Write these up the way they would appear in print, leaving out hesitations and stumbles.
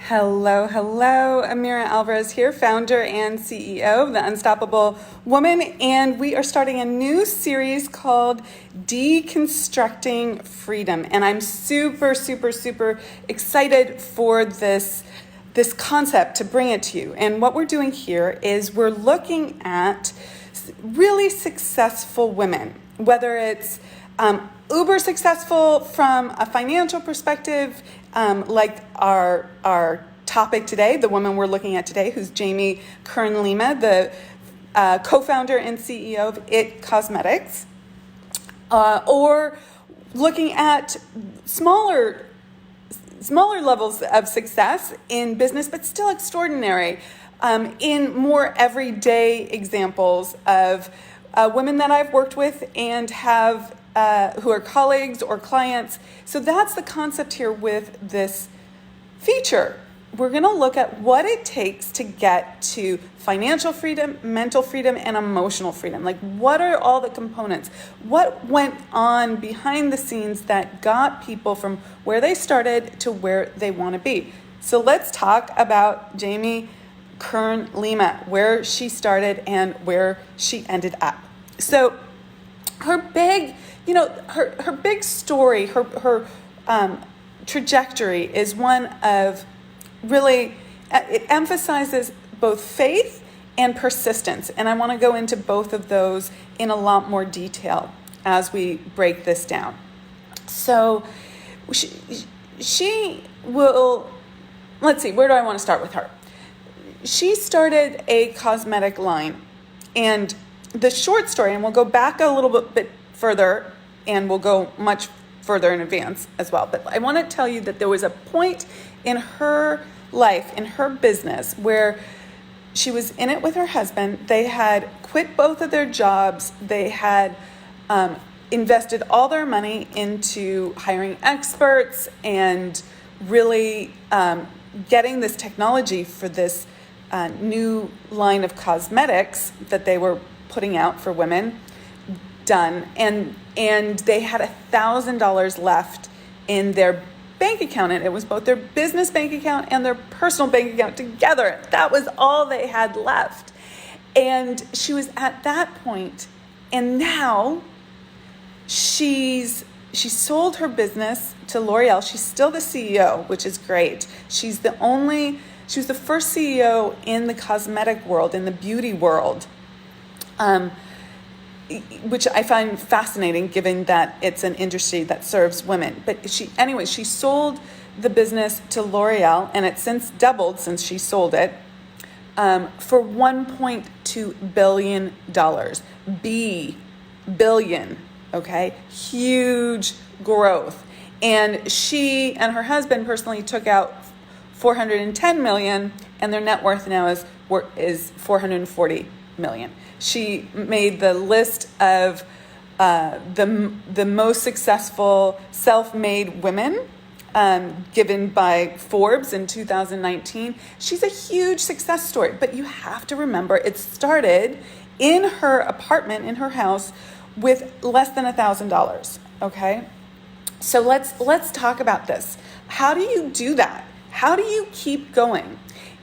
Hello, Amira Alvarez here, founder and CEO of The Unstoppable Woman, and we are starting a new series called Deconstructing Freedom, and I'm super excited for this concept to bring it to you. And what we're doing here is we're looking at really successful women, whether it's uber successful from a financial perspective, like our topic today, the woman we're looking at today, who's Jamie Kern Lima, the co-founder and CEO of IT Cosmetics, or looking at smaller levels of success in business, but still extraordinary, in more everyday examples of women that I've worked with and have who are colleagues or clients. So that's the concept here with this feature. We're going to look at what it takes to get to financial freedom, mental freedom, and emotional freedom. Like, what are all the components? What went on behind the scenes that got people from where they started to where they want to be? So let's talk about Jamie Kern Lima, where she started and where she ended up. So her big story, her trajectory is one of really, it emphasizes both faith and persistence. And I want to go into both of those in a lot more detail as we break this down. So she will, let's see, where do I want to start with her? She started a cosmetic line, and the short story, and we'll go back a little bit further, and we'll go much further in advance as well. But I want to tell you that there was a point in her life, in her business, where she was in it with her husband. They had quit both of their jobs. They had invested all their money into hiring experts and really getting this technology for this new line of cosmetics that they were putting out for women done, and they had $1,000 left in their bank account, and it was both their business bank account and their personal bank account together. That was all they had left. And she was at that point, and now she sold her business to L'Oreal. She's still the CEO, which is great. She was the first CEO in the cosmetic world, in the beauty world, which I find fascinating given that it's an industry that serves women. But she sold the business to L'Oreal, and it's since doubled since she sold it, for $1.2 billion. Billion, okay? Huge growth. And she and her husband personally took out $410 million, and their net worth now is $440 million. She made the list of the most successful self-made women given by Forbes in 2019. She's a huge success story, but you have to remember it started in her apartment, in her house, with less than $1,000. Okay, so let's talk about this. How do you do that? How do you keep going?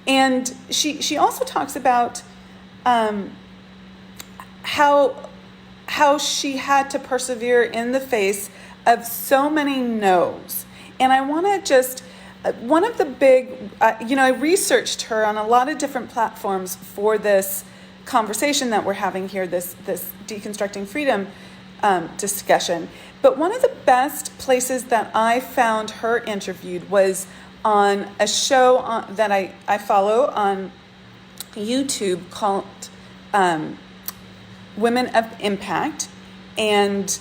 And she also talks about how she had to persevere in the face of so many no's. And I want to just, one of the big, I researched her on a lot of different platforms for this conversation that we're having here, this Deconstructing Freedom discussion. But one of the best places that I found her interviewed was on a show that I follow on YouTube called Women of Impact, and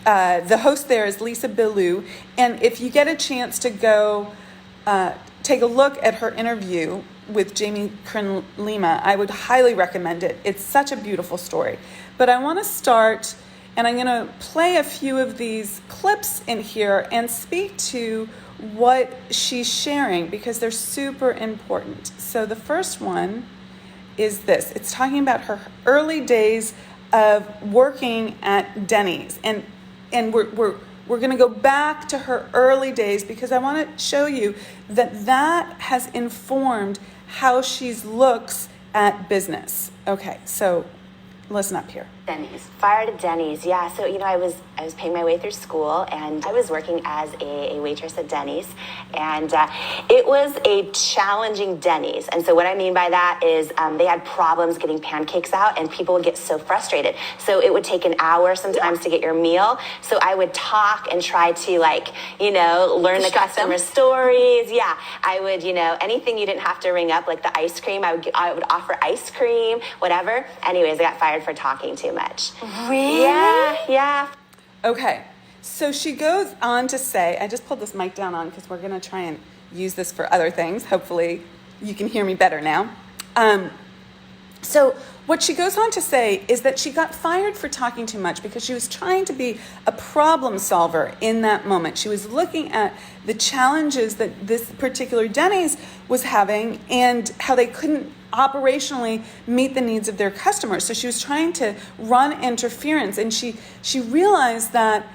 the host there is Lisa Bilou. And if you get a chance to go take a look at her interview with Jamie Kern Lima, I would highly recommend it. It's such a beautiful story. But I want to start, and I'm going to play a few of these clips in here and speak to what she's sharing, because they're super important. So the first one is this. It's talking about her early days of working at Denny's, and we're We're going to go back to her early days because I want to show you that that has informed how she looks at business. Okay, so listen up here. Denny's. Fired at Denny's, yeah. So, I was paying my way through school, and I was working as a waitress at Denny's, and it was a challenging Denny's. And so what I mean by that is they had problems getting pancakes out, and people would get so frustrated. So it would take an hour sometimes to get your meal. So I would talk and try to learn the customer stories. Yeah, I would, anything you didn't have to ring up, like the ice cream, I would offer ice cream, whatever. Anyways, I got fired for talking too much. Really? Yeah. Okay, so she goes on to say, I just pulled this mic down on because we're going to try and use this for other things. Hopefully you can hear me better now. So what she goes on to say is that she got fired for talking too much because she was trying to be a problem solver in that moment. She was looking at the challenges that this particular Denny's was having and how they couldn't operationally meet the needs of their customers. So she was trying to run interference, and she realized that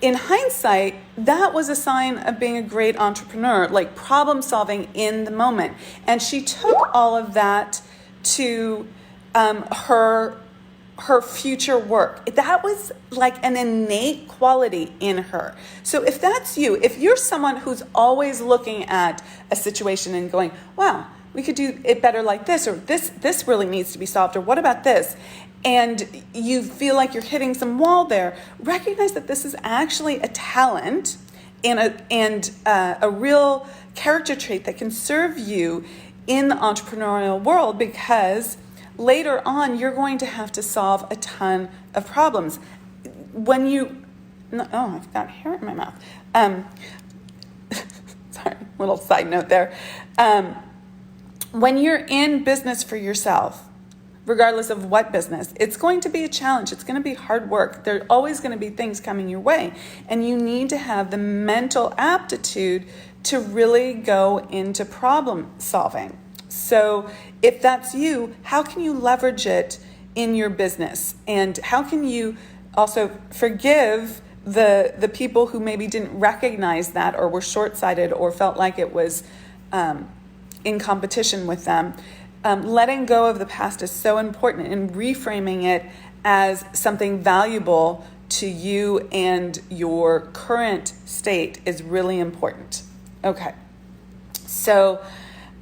in hindsight, that was a sign of being a great entrepreneur, like problem solving in the moment. And she took all of that to her future work. That was like an innate quality in her. So if that's you, if you're someone who's always looking at a situation and going, wow, we could do it better like this, or this really needs to be solved, or what about this? And you feel like you're hitting some wall there, recognize that this is actually a talent and a real character trait that can serve you in the entrepreneurial world, because later on you're going to have to solve a ton of problems. I've got hair in my mouth. Sorry, little side note there. When you're in business for yourself, regardless of what business, it's going to be a challenge. It's going to be hard work. There are always going to be things coming your way. And you need to have the mental aptitude to really go into problem solving. So if that's you, how can you leverage it in your business? And how can you also forgive the people who maybe didn't recognize that, or were short-sighted, or felt like it was in competition with them? Letting go of the past is so important, and reframing it as something valuable to you and your current state is really important. Okay. So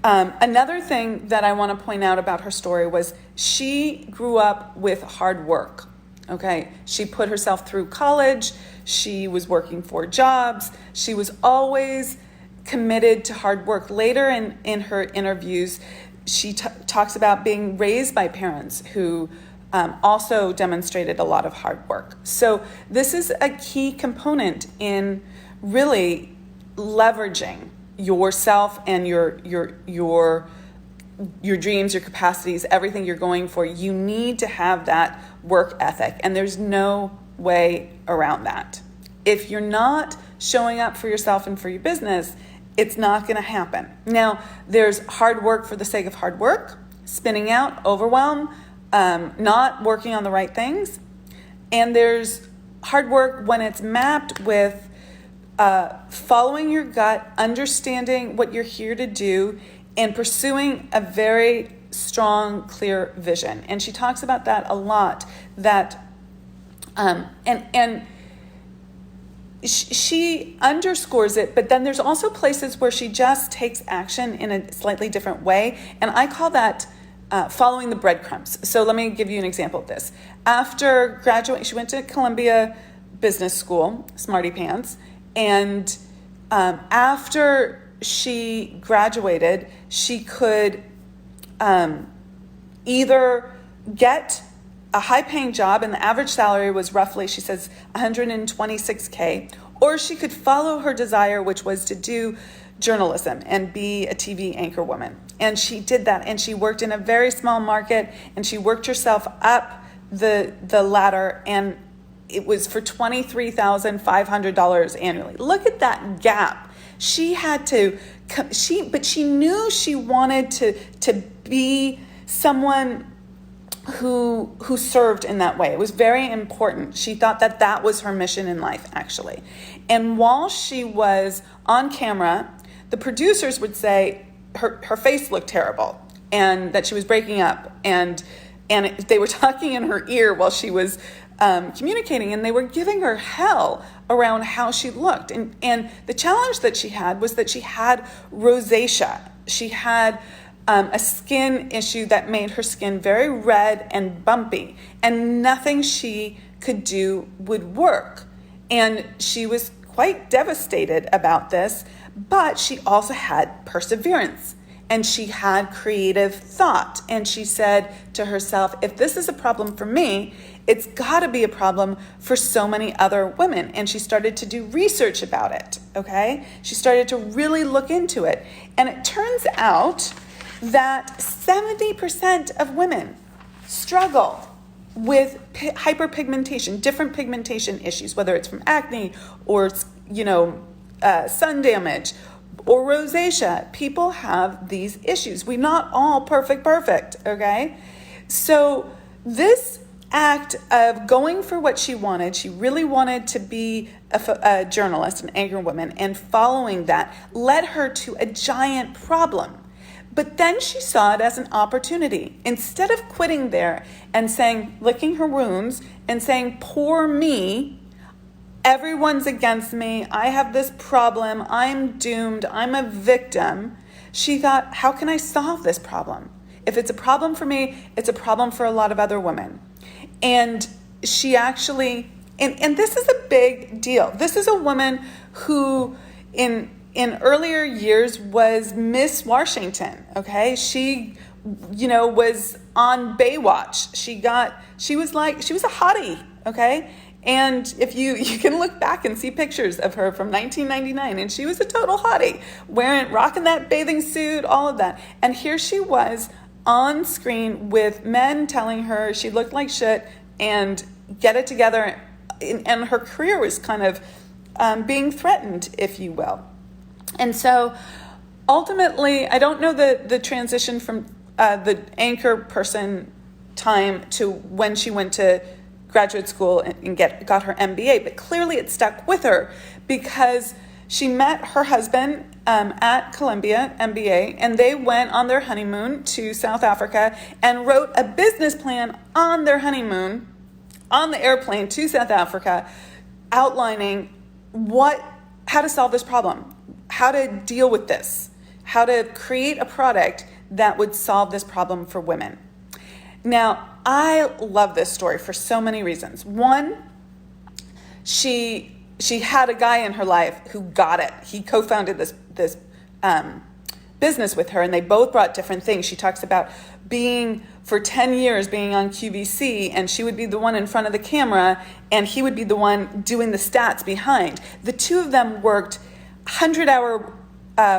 another thing that I want to point out about her story was she grew up with hard work. Okay. She put herself through college. She was working 4 jobs. She was always committed to hard work. Later in her interviews, she talks about being raised by parents who also demonstrated a lot of hard work. So this is a key component in really leveraging yourself and your dreams, your capacities, everything you're going for. You need to have that work ethic, and there's no way around that. If you're not showing up for yourself and for your business, it's not going to happen. Now, there's hard work for the sake of hard work, spinning out, overwhelm, not working on the right things. And there's hard work when it's mapped with following your gut, understanding what you're here to do, and pursuing a very strong, clear vision. And she talks about that a lot. She underscores it, but then there's also places where she just takes action in a slightly different way. And I call that following the breadcrumbs. So let me give you an example of this. After graduating, she went to Columbia Business School, smarty pants. And after she graduated, she could either get a high-paying job, and the average salary was roughly, she says, $126K, or she could follow her desire, which was to do journalism and be a TV anchor woman. And she did that, and she worked in a very small market, and she worked herself up the ladder, and it was for $23,500 annually. Look at that gap. She had to, but she knew she wanted to be someone who served in that way. It was very important. She thought that that was her mission in life, actually. And while she was on camera, the producers would say her face looked terrible and that she was breaking up, and they were talking in her ear while she was communicating, and they were giving her hell around how she looked. And the challenge that she had was that she had rosacea. She had a skin issue that made her skin very red and bumpy, and nothing she could do would work. And she was quite devastated about this, but she also had perseverance, and she had creative thought. And she said to herself, if this is a problem for me, it's got to be a problem for so many other women. And she started to do research about it, okay? She started to really look into it. And it turns out that 70% of women struggle with hyperpigmentation, different pigmentation issues, whether it's from acne or, sun damage or rosacea. People have these issues. We're not all perfect, okay? So this act of going for what she wanted, she really wanted to be a journalist, an anchor woman, and following that led her to a giant problem. But then she saw it as an opportunity. Instead of quitting there and saying, licking her wounds and saying, poor me, everyone's against me, I have this problem, I'm doomed, I'm a victim, she thought, how can I solve this problem? If it's a problem for me, it's a problem for a lot of other women. And she actually, and this is a big deal. This is a woman who in earlier years was Miss Washington, okay? She, was on Baywatch. She was a hottie, okay? And if you can look back and see pictures of her from 1999, and she was a total hottie, rocking that bathing suit, all of that. And here she was on screen with men telling her she looked like shit and get it together. And her career was kind of being threatened, if you will. And so ultimately, I don't know the transition from the anchor person time to when she went to graduate school and got her MBA, but clearly it stuck with her because she met her husband at Columbia MBA, and they went on their honeymoon to South Africa and wrote a business plan on their honeymoon on the airplane to South Africa, outlining how to solve this problem, how to deal with this, how to create a product that would solve this problem for women. Now, I love this story for so many reasons. One, she had a guy in her life who got it. He co-founded this business with her, and they both brought different things. She talks about being for 10 years being on QVC, and she would be the one in front of the camera, and he would be the one doing the stats behind. The two of them worked 100-hour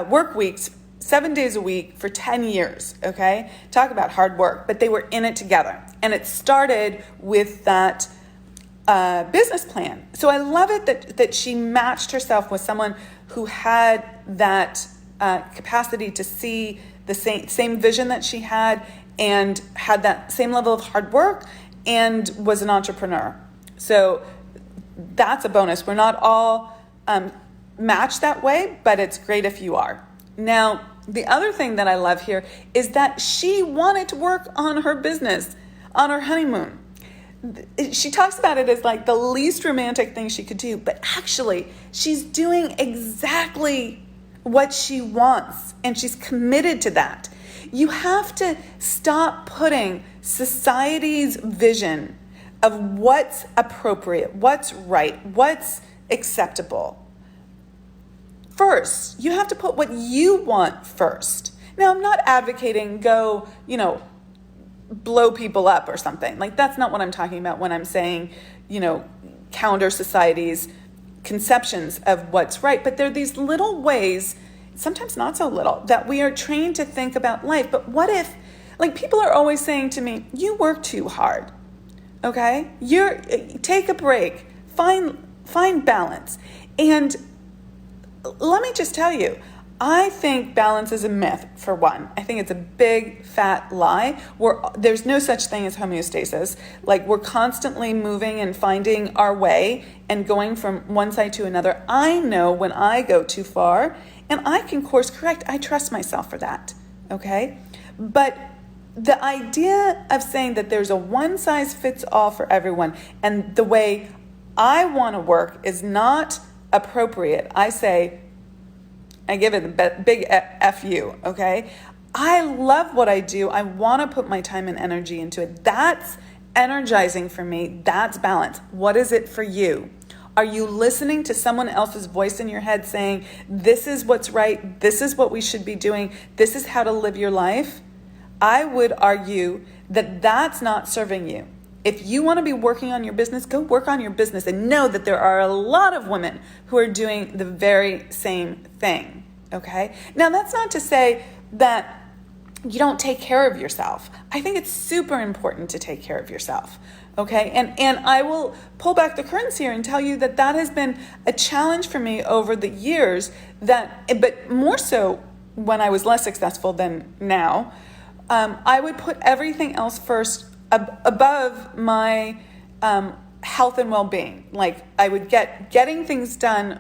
work weeks, 7 days a week for 10 years, okay? Talk about hard work, but they were in it together. And it started with that business plan. So I love it that she matched herself with someone who had that capacity to see the same vision that she had and had that same level of hard work and was an entrepreneur. So that's a bonus. We're not all matched that way, but it's great if you are. Now, the other thing that I love here is that she wanted to work on her business on her honeymoon. She talks about it as like the least romantic thing she could do, but actually she's doing exactly what she wants, and she's committed to that. You have to stop putting society's vision of what's appropriate, what's right, what's acceptable first. You have to put what you want first. Now, I'm not advocating go, blow people up or something. Like, that's not what I'm talking about when I'm saying, counter society's conceptions of what's right. But there are these little ways, sometimes not so little, that we are trained to think about life. But what if, people are always saying to me, you work too hard, okay? Take a break, find balance. And let me just tell you, I think balance is a myth, for one. I think it's a big, fat lie. There's no such thing as homeostasis. Like, we're constantly moving and finding our way and going from one side to another. I know when I go too far, and I can course correct. I trust myself for that, okay? But the idea of saying that there's a one size fits all for everyone, and the way I want to work is not appropriate. I give it a big F you, okay? I love what I do. I want to put my time and energy into it. That's energizing for me. That's balance. What is it for you? Are you listening to someone else's voice in your head saying, this is what's right, this is what we should be doing, this is how to live your life? I would argue that that's not serving you. If you want to be working on your business, go work on your business and know that there are a lot of women who are doing the very same thing, okay? Now, that's not to say that you don't take care of yourself. I think it's super important to take care of yourself, okay? And I will pull back the curtains here and tell you that that has been a challenge for me over the years, but more so when I was less successful than now. I would put everything else first above my health and well-being. Like, I would getting things done,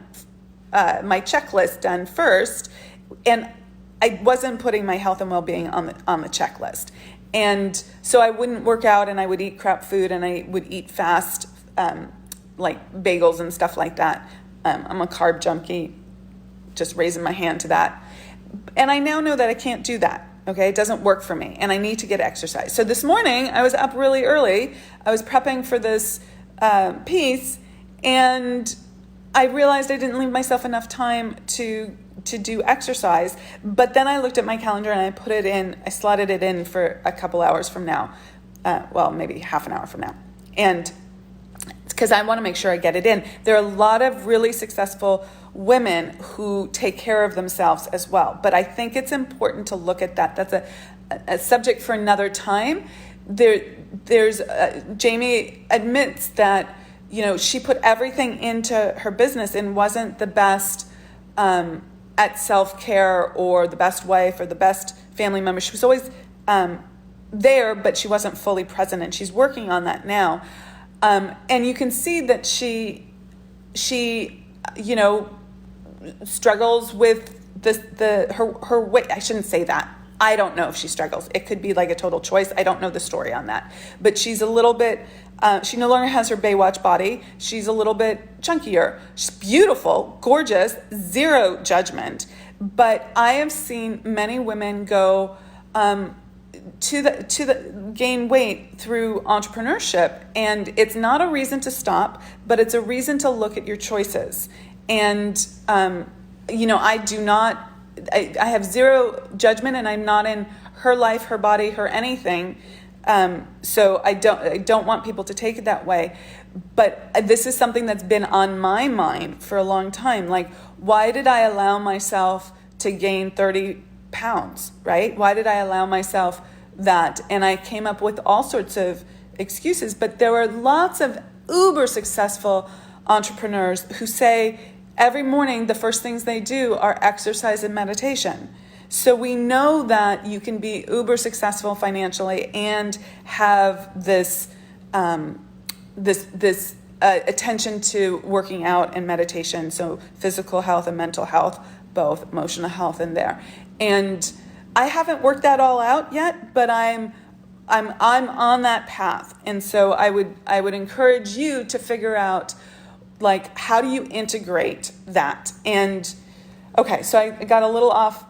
my checklist done first, and I wasn't putting my health and well-being on the checklist. And so I wouldn't work out, and I would eat crap food, and I would eat fast, like bagels and stuff like that. I'm a carb junkie, just raising my hand to that. And I now know that I can't do that. Okay, it doesn't work for me, and I need to get exercise. So this morning, I was up really early. I was prepping for this piece, and I realized I didn't leave myself enough time to do exercise. But then I looked at my calendar, and I slotted it in for a couple hours from now. Well, maybe half an hour from now. And it's because I want to make sure I get it in. There are a lot of really successful women who take care of themselves as well. But I think it's important to look at that. That's a subject for another time. There's Jamie admits that, she put everything into her business and wasn't the best at self-care or the best wife or the best family member. She was always there, but she wasn't fully present, and she's working on that now. And you can see that she struggles with her weight. I shouldn't say that. I don't know if she struggles. It could be like a total choice. I don't know the story on that. But she's a little bit, she no longer has her Baywatch body. She's a little bit chunkier. She's beautiful, gorgeous, zero judgment. But I have seen many women go to gain weight through entrepreneurship. And it's not a reason to stop, but it's a reason to look at your choices. And, I have zero judgment, and I'm not in her life, her body, her anything. So I don't want people to take it that way. But this is something that's been on my mind for a long time. Like, why did I allow myself to gain 30 pounds, right? Why did I allow myself that? And I came up with all sorts of excuses, but there were lots of uber successful entrepreneurs who say every morning the first things they do are exercise and meditation. So we know that you can be uber successful financially and have this attention to working out and meditation. So physical health and mental health, both emotional health in there. And I haven't worked that all out yet, but I'm on that path. And so I would encourage you to figure out, like, how do you integrate that? And okay, so I got a little off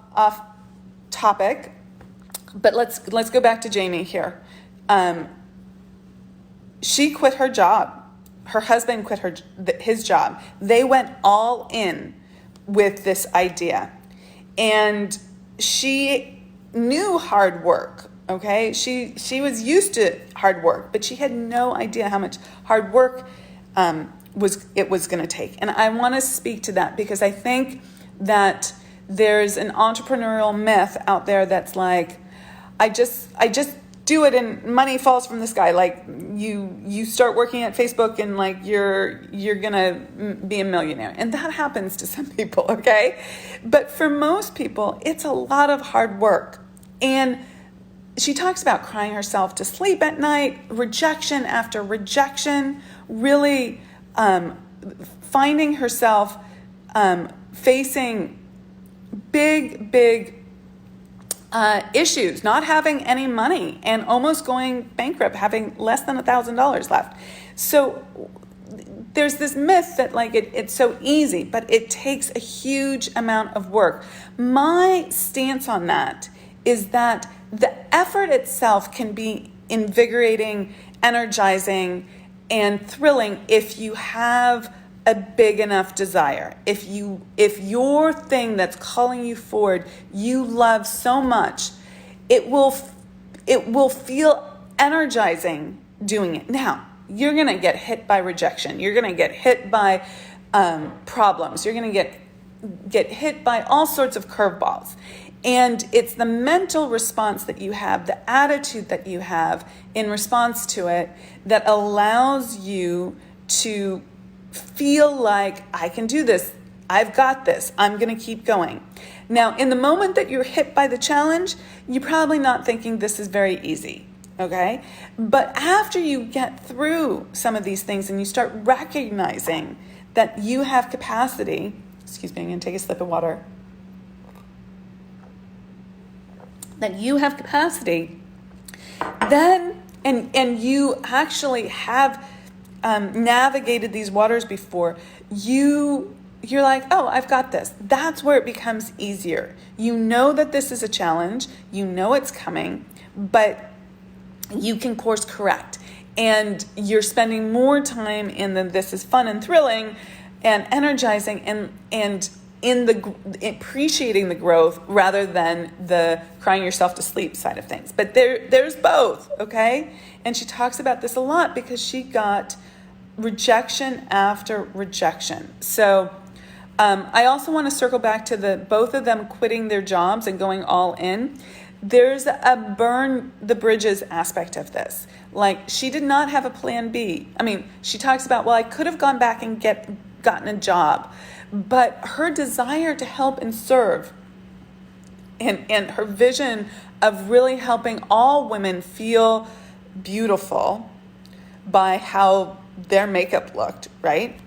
topic, but let's go back to Jamie here. She quit her job. Her husband quit his job. They went all in with this idea, and she knew hard work. Okay, she was used to hard work, but she had no idea how much hard work was going to take. And I want to speak to that because I think that there's an entrepreneurial myth out there that's like, I just do it and money falls from the sky. Like you start working at Facebook and like you're gonna be a millionaire. And that happens to some people, okay? But for most people, it's a lot of hard work. And she talks about crying herself to sleep at night, rejection after rejection, really finding herself facing big issues, not having any money and almost going bankrupt, having less than $1,000 left. So there's this myth that like it's so easy, but it takes a huge amount of work. My stance on that is that the effort itself can be invigorating, energizing, and thrilling if you have a big enough desire. If your thing that's calling you forward, you love so much, it will feel energizing doing it. Now, you're going to get hit by rejection. You're going to get hit by problems. You're going to get hit by all sorts of curveballs. And it's the mental response that you have, the attitude that you have in response to it that allows you to feel like, I can do this, I've got this, I'm going to keep going. Now, in the moment that you're hit by the challenge, you're probably not thinking this is very easy, okay? But after you get through some of these things and you start recognizing that you have capacity, excuse me, I'm going to take a sip of water, that you have capacity, then, and you actually have navigated these waters before, you're like, oh, I've got this. That's where it becomes easier. You know that this is a challenge. You know it's coming, but you can course correct. And you're spending more time in the this is fun and thrilling and energizing and in the appreciating the growth rather than the crying yourself to sleep side of things. But there's both, okay? And she talks about this a lot because she got rejection after rejection. So I also want to circle back to both of them quitting their jobs and going all in. There's a burn the bridges aspect of this. Like, she did not have a plan B. I mean, she talks about, well, I could have gone back and gotten a job. But her desire to help and serve and her vision of really helping all women feel beautiful by how their makeup looked, right,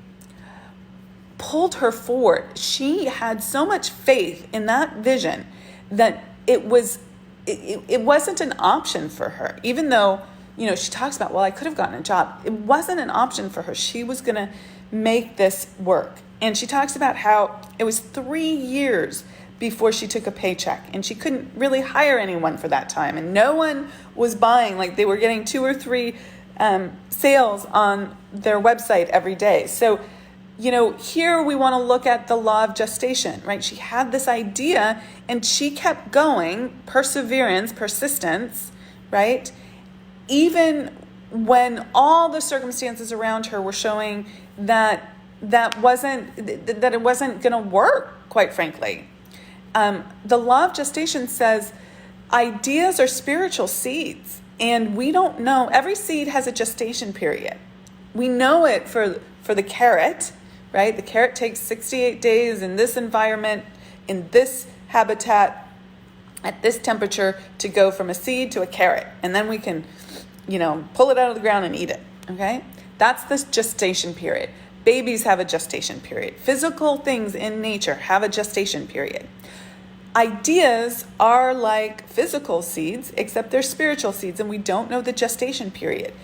pulled her forward. She had so much faith in that vision that it wasn't an option for her. Even though, she talks about, well, I could have gotten a job. It wasn't an option for her. She was going to make this work. And she talks about how it was 3 years before she took a paycheck, and she couldn't really hire anyone for that time. And no one was buying, like they were getting 2 or 3 sales on their website every day. So, here we want to look at the law of gestation, right? She had this idea and she kept going, perseverance, persistence, right? Even when all the circumstances around her were showing that it wasn't going to work, quite frankly. The law of gestation says ideas are spiritual seeds, and we don't know. Every seed has a gestation period. We know it for the carrot, right? The carrot takes 68 days in this environment, in this habitat, at this temperature to go from a seed to a carrot. And then we can, pull it out of the ground and eat it, okay? That's this gestation period. Babies have a gestation period. Physical things in nature have a gestation period. Ideas are like physical seeds, except they're spiritual seeds, and we don't know the gestation period.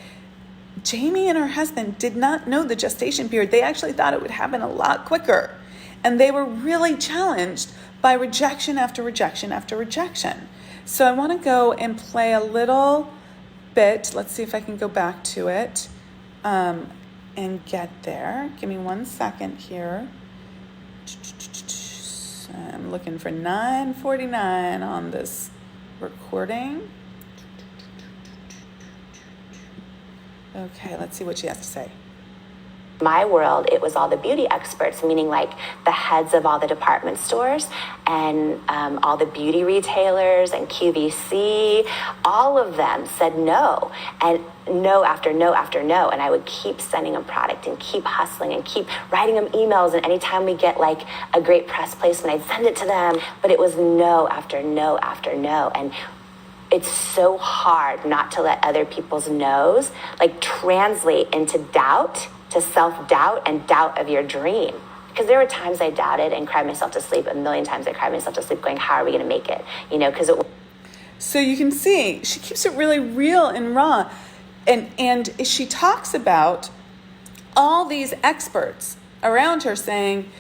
Jamie and her husband did not know the gestation period. They actually thought it would happen a lot quicker. And they were really challenged by rejection after rejection after rejection. So I want to go and play a little bit. Let's see if I can go back to it. And get there. Give me 1 second here. I'm looking for 9:49 on this recording. Okay, let's see what she has to say. My world, it was all the beauty experts, meaning like the heads of all the department stores and all the beauty retailers and QVC. All of them said no, and no after no after no. And I would keep sending them product and keep hustling and keep writing them emails. And anytime we get like a great press placement, I'd send it to them. But it was no after no after no. And it's so hard not to let other people's no's like translate into doubt, to self-doubt and doubt of your dream. Because there were times I doubted and cried myself to sleep. A million times I cried myself to sleep going, how are we going to make it? You know, because So you can see she keeps it really real and raw. And she talks about all these experts around her saying,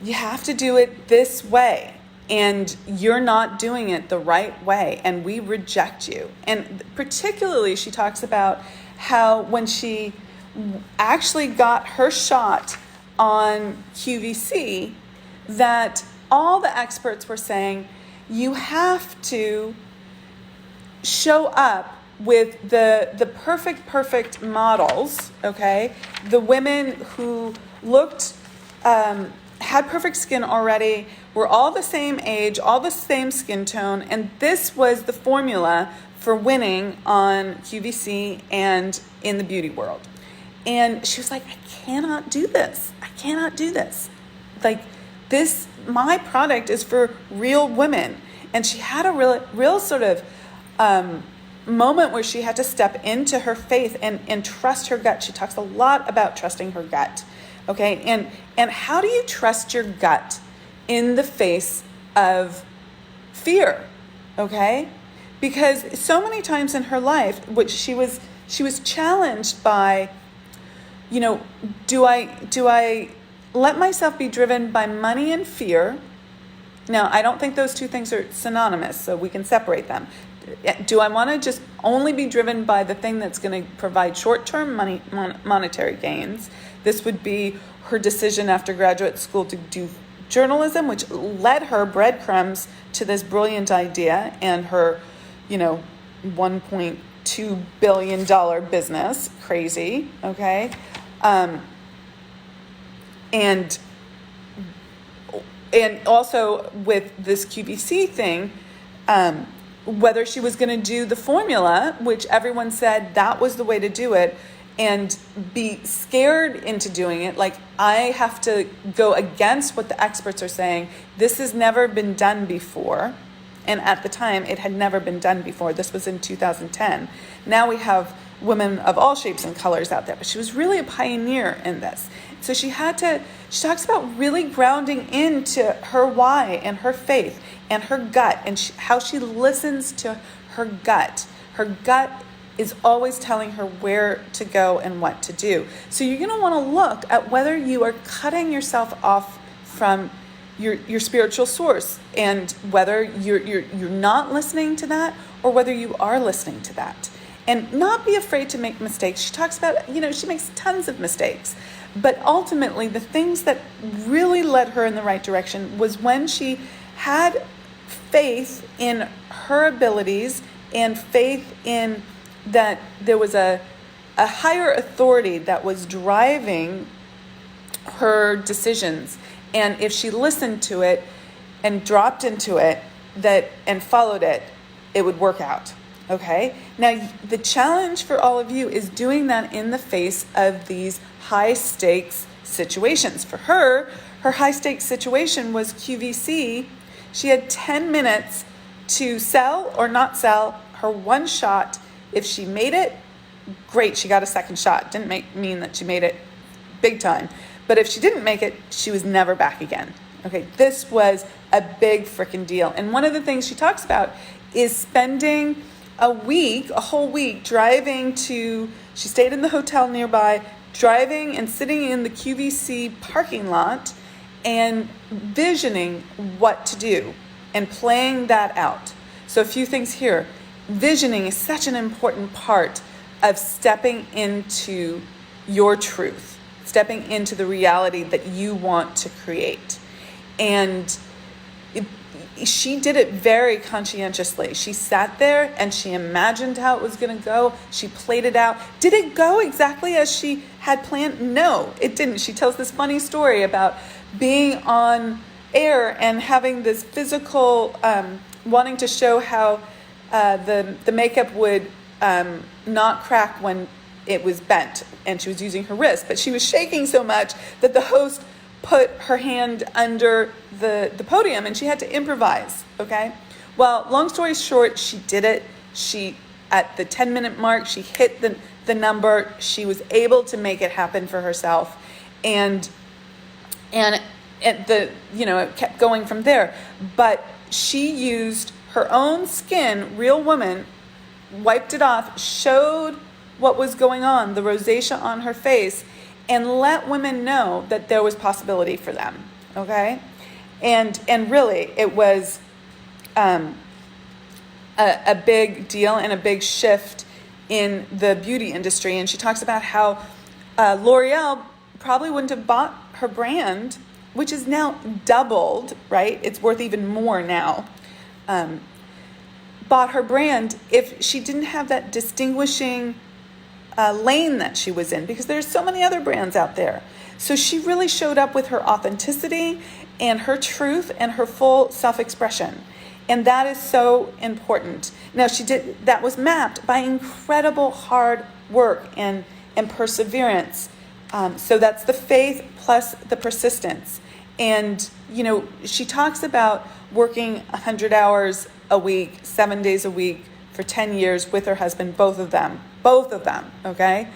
you have to do it this way. And you're not doing it the right way. And we reject you. And particularly she talks about how when she actually got her shot on QVC, that all the experts were saying, you have to show up with the perfect models, okay? The women who looked, had perfect skin already, were all the same age, all the same skin tone, and this was the formula for winning on QVC and in the beauty world. And she was like, I cannot do this. I cannot do this. Like this, my product is for real women. And she had a real sort of moment where she had to step into her faith and trust her gut. She talks a lot about trusting her gut. Okay. And how do you trust your gut in the face of fear? Okay. Because so many times in her life, which she was challenged by, you know, do I let myself be driven by money and fear? Now, I don't think those two things are synonymous, so we can separate them. Do I want to just only be driven by the thing that's going to provide short-term monetary gains? This would be her decision after graduate school to do journalism, which led her breadcrumbs to this brilliant idea and her, you know, $1.2 billion business. Crazy, okay? And also with this QVC thing, whether she was going to do the formula, which everyone said that was the way to do it, and be scared into doing it. Like, I have to go against what the experts are saying. This has never been done before. And at the time, it had never been done before. This was in 2010. Now we have women of all shapes and colors out there, but she was really a pioneer in this. So she talks about really grounding into her why and her faith and her gut and how she listens to her gut. Her gut is always telling her where to go and what to do. So you're going to want to look at whether you are cutting yourself off from your spiritual source, and whether you're not listening to that or whether you are listening to that. And not be afraid to make mistakes. She talks about, you know, she makes tons of mistakes. But ultimately, the things that really led her in the right direction was when she had faith in her abilities and faith in that there was a higher authority that was driving her decisions. And if she listened to it and dropped into it and followed it, it would work out. Okay? Now, the challenge for all of you is doing that in the face of these high stakes situations. For her high stakes situation was QVC. She had 10 minutes to sell or not sell her one shot. If she made it, great, she got a second shot. Didn't mean that she made it big time. But if she didn't make it, she was never back again. Okay, this was a big freaking deal. And one of the things she talks about is spending a whole week driving she stayed in the hotel nearby, driving and sitting in the QVC parking lot and visioning what to do and playing that out. So a few things here. Visioning is such an important part of stepping into your truth, stepping into the reality that you want to create. And she did it very conscientiously. She sat there and she imagined how it was going to go. She played it out. Did it go exactly as she had planned? No, it didn't. She tells this funny story about being on air and having this physical, wanting to show how the makeup would not crack when it was bent, and she was using her wrist, but she was shaking so much that the host put her hand under the podium and she had to improvise, okay? Well, long story short, she did it. She, at the 10-minute mark, she hit the number. She was able to make it happen for herself. And it kept going from there. But she used her own skin, real woman, wiped it off, showed what was going on, the rosacea on her face, and let women know that there was possibility for them, okay? And really, it was a big deal and a big shift in the beauty industry. And she talks about how L'Oreal probably wouldn't have bought her brand, which is now doubled, right? It's worth even more now. Bought her brand if she didn't have that distinguishing lane that she was in, because there's so many other brands out there. So she really showed up with her authenticity and her truth and her full self-expression. And that is so important. Now, that was mapped by incredible hard work and perseverance. So that's the faith plus the persistence. And, she talks about working 100 hours a week, 7 days a week for 10 years with her husband, both of them, okay?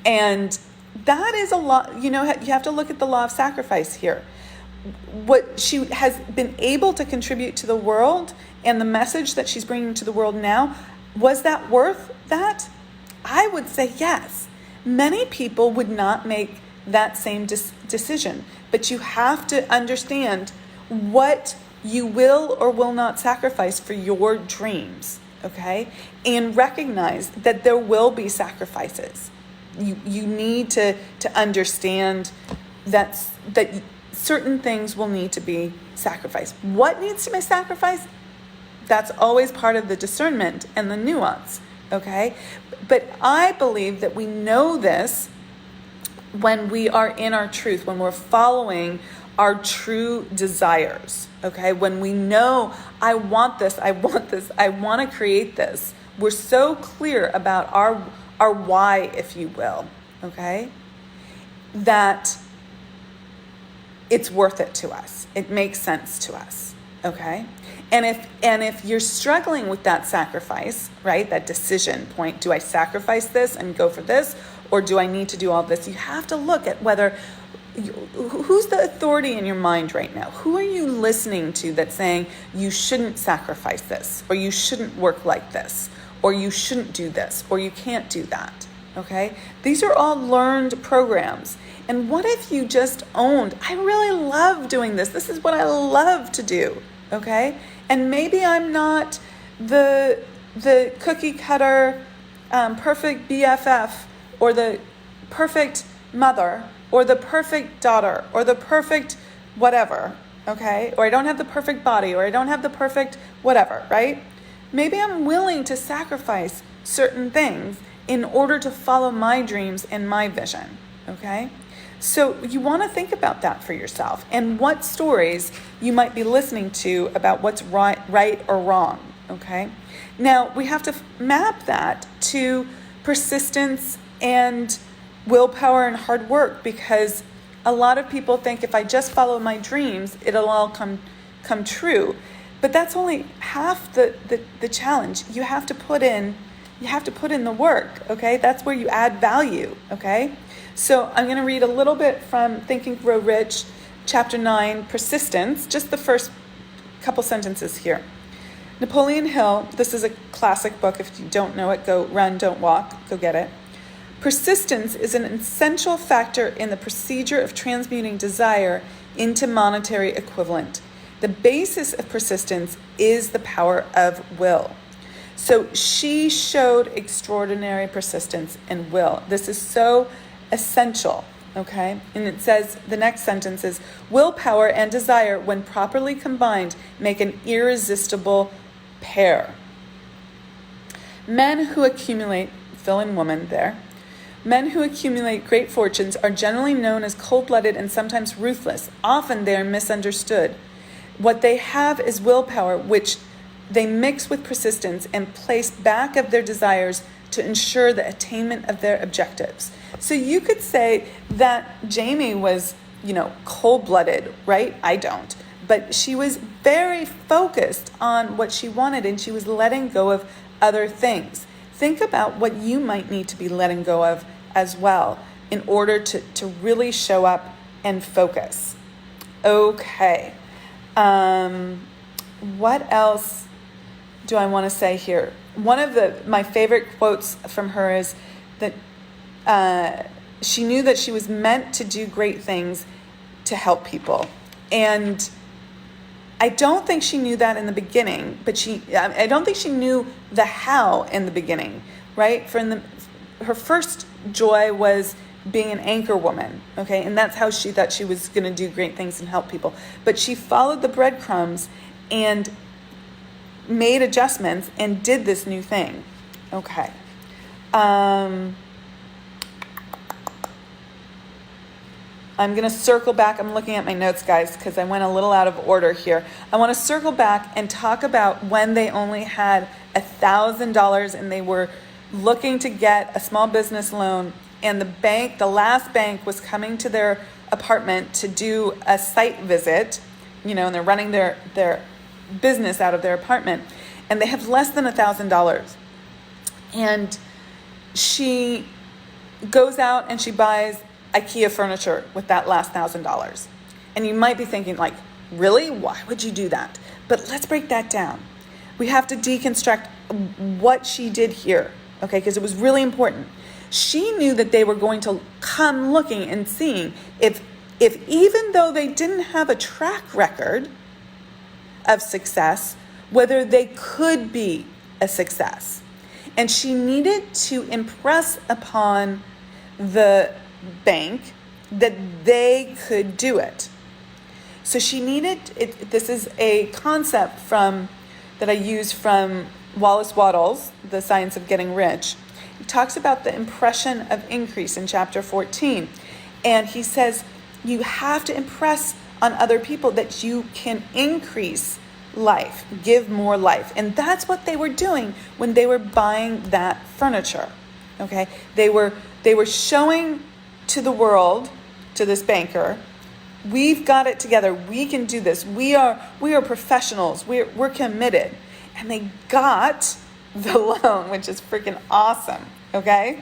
And that is a lot. You have to look at the law of sacrifice here. What she has been able to contribute to the world and the message that she's bringing to the world now, was that worth that? I would say yes. Many people would not make that same decision, but you have to understand what you will or will not sacrifice for your dreams, okay? And recognize that there will be sacrifices. You need to understand that certain things will need to be sacrificed. What needs to be sacrificed? That's always part of the discernment and the nuance, okay? But I believe that we know this when we are in our truth, when we're following our true desires, okay? When we know, I want this, I want to create this. We're so clear about our why, if you will, okay? That it's worth it to us. It makes sense to us, okay? And if you're struggling with that sacrifice, right, that decision point, do I sacrifice this and go for this, or do I need to do all this? You have to look at who's the authority in your mind right now? Who are you listening to that's saying you shouldn't sacrifice this, or you shouldn't work like this, or you shouldn't do this, or you can't do that, okay? These are all learned programs. And what if you just owned, I really love doing this. This is what I love to do, okay? And maybe I'm not the cookie cutter, perfect BFF, or the perfect mother, or the perfect daughter, or the perfect whatever, okay? Or I don't have the perfect body, or I don't have the perfect whatever, right? Maybe I'm willing to sacrifice certain things in order to follow my dreams and my vision, okay? So you want to think about that for yourself, and what stories you might be listening to about what's right or wrong, okay? Now, we have to map that to persistence and willpower and hard work, because a lot of people think if I just follow my dreams, it'll all come true. But that's only half the challenge. You have to put in the work, okay? That's where you add value, okay? So I'm going to read a little bit from Think and Grow Rich, Chapter 9, Persistence, just the first couple sentences here. Napoleon Hill, this is a classic book. If you don't know it, go run, don't walk, go get it. Persistence is an essential factor in the procedure of transmuting desire into monetary equivalent. The basis of persistence is the power of will. So she showed extraordinary persistence and will. This is so essential. Okay? And it says, the next sentence is, willpower and desire, when properly combined, make an irresistible pair. Men who accumulate, fill in woman there, men who accumulate great fortunes are generally known as cold-blooded and sometimes ruthless. Often they are misunderstood. What they have is willpower, which they mix with persistence and place back of their desires to ensure the attainment of their objectives. So you could say that Jamie was, cold-blooded, right? I don't. But she was very focused on what she wanted, and she was letting go of other things. Think about what you might need to be letting go of as well in order to really show up and focus. Okay. What else do I want to say here? One of my favorite quotes from her is that she knew that she was meant to do great things to help people. And I don't think she knew that in the beginning, but I don't think she knew the how in the beginning, right? Her first joy was being an anchor woman, okay? And that's how she thought she was going to do great things and help people. But she followed the breadcrumbs and made adjustments and did this new thing. Okay. I'm going to circle back. I'm looking at my notes, guys, because I went a little out of order here. I want to circle back and talk about when they only had $1,000 and they were looking to get a small business loan, and the last bank was coming to their apartment to do a site visit, and they're running their business out of their apartment, and they have less than $1,000. And she goes out and she buys IKEA furniture with that last $1,000. And you might be thinking, like, really? Why would you do that? But let's break that down. We have to deconstruct what she did here, okay? Because it was really important. She knew that they were going to come looking and seeing if even though they didn't have a track record of success, whether they could be a success. And she needed to impress upon the bank that they could do it. So she needed it. This is a concept that I use from Wallace Wattles, The Science of Getting Rich. He talks about the impression of increase in chapter 14. And he says, you have to impress on other people that you can increase life, give more life. And that's what they were doing when they were buying that furniture. Okay? They were showing to the world, to this banker, we've got it together. We can do this. We are professionals. We're committed. And they got the loan, which is freaking awesome. Okay?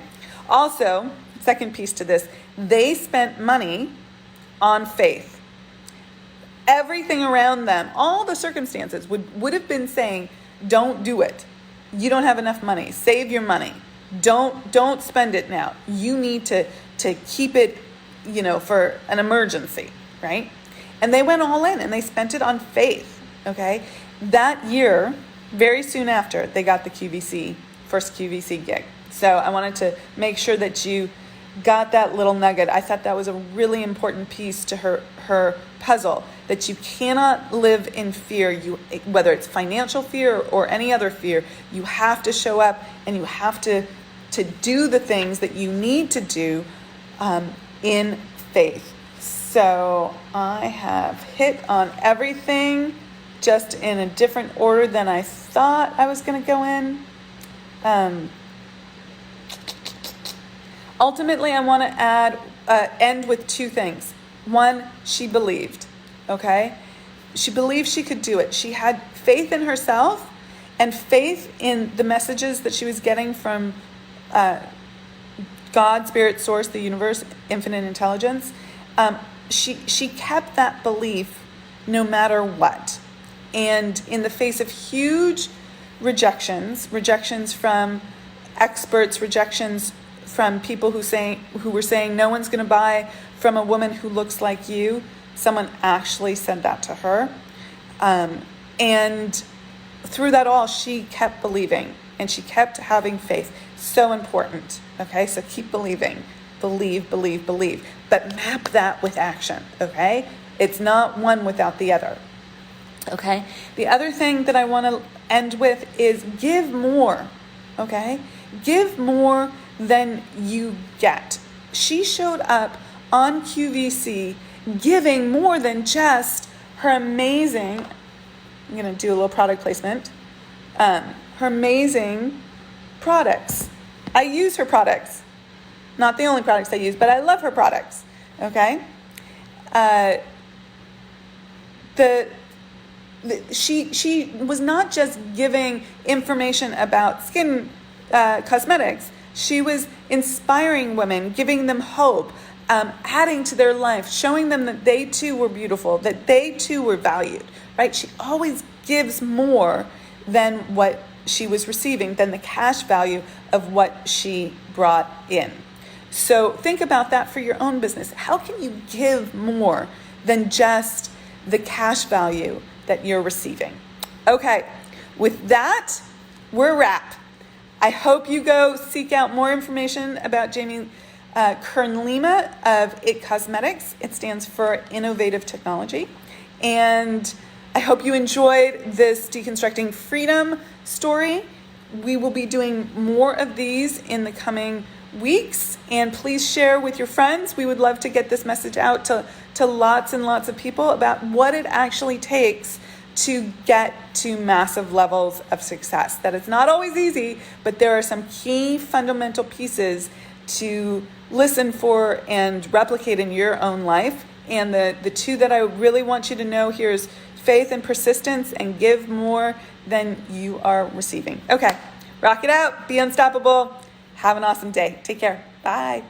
Also, second piece to this, they spent money on faith. Everything around them, all the circumstances would have been saying, don't do it. You don't have enough money. Save your money. Don't spend it now. You need to keep it, for an emergency, right? And they went all in and they spent it on faith, okay? That year, very soon after, they got the first QVC gig. So I wanted to make sure that you got that little nugget. I thought that was a really important piece to her puzzle, that you cannot live in fear. Whether it's financial fear or any other fear, you have to show up and you have to do the things that you need to do in faith. So I have hit on everything, just in a different order than I thought I was going to go in. Ultimately, I want to end with two things. One, she believed, okay? She believed she could do it. She had faith in herself and faith in the messages that she was getting from God, Spirit, Source, the universe, infinite intelligence. She kept that belief no matter what. And in the face of huge rejections from experts, rejections from people who were saying no one's going to buy from a woman who looks like you, someone actually said that to her. And through that all, she kept believing and she kept having faith. So important. Okay, so keep believing. Believe. but map that with action, okay? It's not one without the other, okay? The other thing that I want to end with is give more, okay? Give more than you get. She showed up on QVC giving more than just her amazing, I'm going to do a little product placement, her amazing products. I use her products. Not the only products I use, but I love her products, okay? She was not just giving information about skin cosmetics. She was inspiring women, giving them hope, adding to their life, showing them that they too were beautiful, that they too were valued, right? She always gives more than what she was receiving, than the cash value of what she brought in. So think about that for your own business. How can you give more than just the cash value that you're receiving? Okay, with that, we're a wrap. I hope you go seek out more information about Jamie Kern Lima of IT Cosmetics. It stands for Innovative Technology. And I hope you enjoyed this Deconstructing Freedom story. We will be doing more of these in the coming weeks. And please share with your friends. We would love to get this message out to lots and lots of people about what it actually takes to get to massive levels of success. That it's not always easy, but there are some key fundamental pieces to listen for and replicate in your own life. And the two that I really want you to know here is faith and persistence, and give more than you are receiving. Okay, rock it out, be unstoppable. Have an awesome day. Take care. Bye.